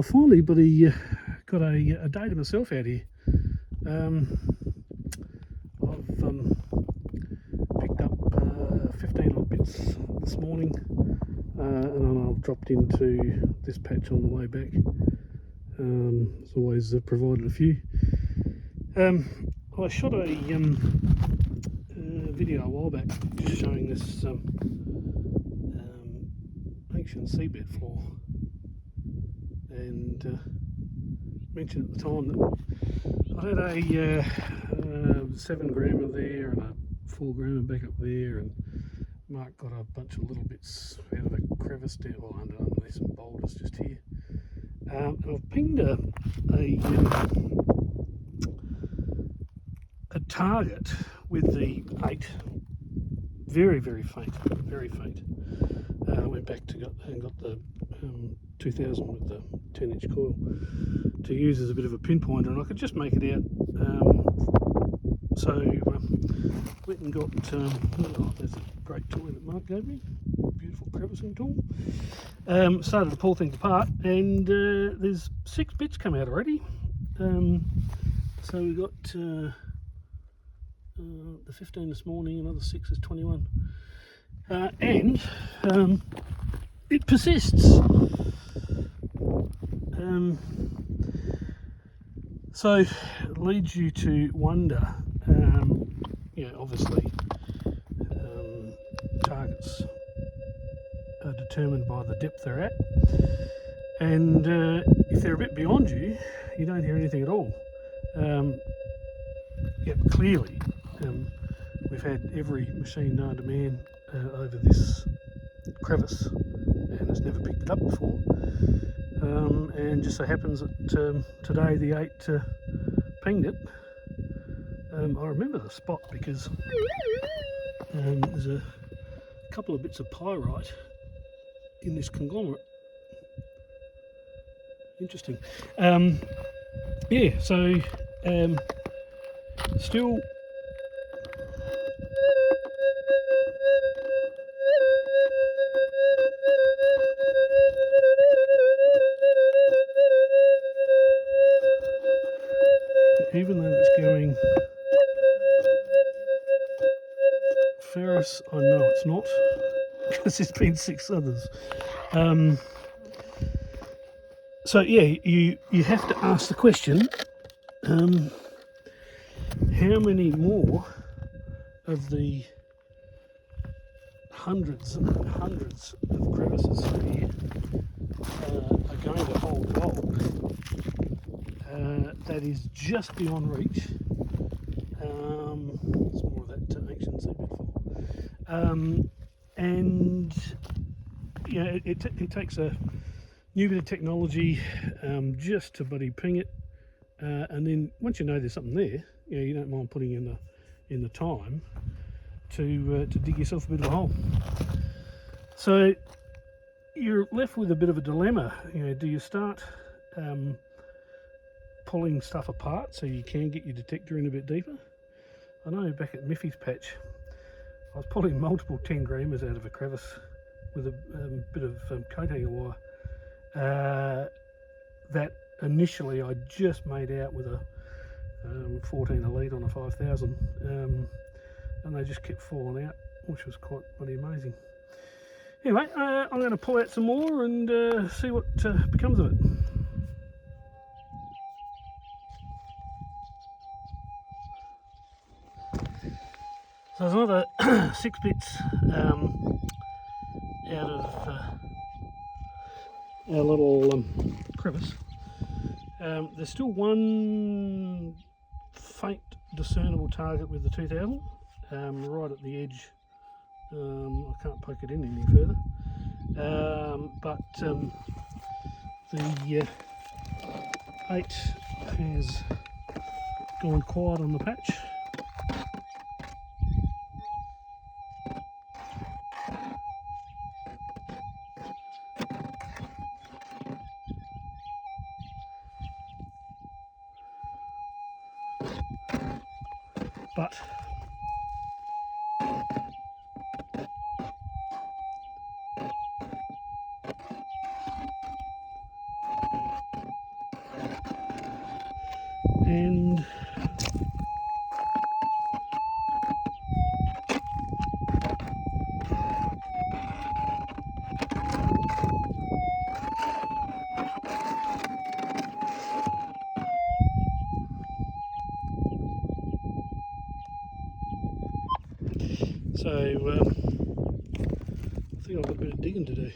Well, finally, but he got a day to myself out here. I've picked up 15 odd bits this morning, and then I've dropped into this patch on the way back. It's always provided a few. I shot a video a while back just showing this ancient seabed floor, and mentioned at the time that I had a 7 grammer there and a 4 grammer back up there, and Mark got a bunch of little bits out of a crevice down, well, underneath some boulders just here. And I've pinged a target with the 8, very faint, very faint. Went back to got the 2000 with the 10-inch coil to use as a bit of a pinpointer, and I could just make it out. So went and got oh, there's a great tool that Mark gave me, beautiful crevicing tool. Started to pull things apart, and there's 6 bits come out already. So we got the 15 this morning, another 6 is 21, and it persists. So it leads you to wonder, obviously targets are determined by the depth they're at, and if they're a bit beyond you, you don't hear anything at all. Yet clearly we've had every machine known to man over this crevice, and it's never picked it up before. And just so happens that today the 8 pinged it. I remember the spot because there's a couple of bits of pyrite in this conglomerate. Interesting. Yeah, so still even though it's going ferrous, I know it's not, because there's been 6 others. So yeah, you have to ask the question, how many more of the hundreds and hundreds of crevices here are going to hold gold that is just beyond reach. There's more of that ancient seabed floor. And yeah, it takes a new bit of technology just to buddy ping it, and then once you know there's something there, you don't mind putting in the time to dig yourself a bit of a hole. So you're left with a bit of a dilemma. Do you start pulling stuff apart so you can get your detector in a bit deeper? I know back at Miffy's patch I was pulling multiple 10 grammers out of a crevice with a bit of coat hanger wire that initially I just made out with a 14 elite on a 5000, and they just kept falling out, which was quite bloody amazing. Anyway, I'm going to pull out some more and see what becomes of it. So there's another 6 bits out of our little crevice. There's still one faint discernible target with the 2000 right at the edge. I can't poke it in any further, but the 8 has gone quiet on the patch. But And so I think I've got a bit of digging to do.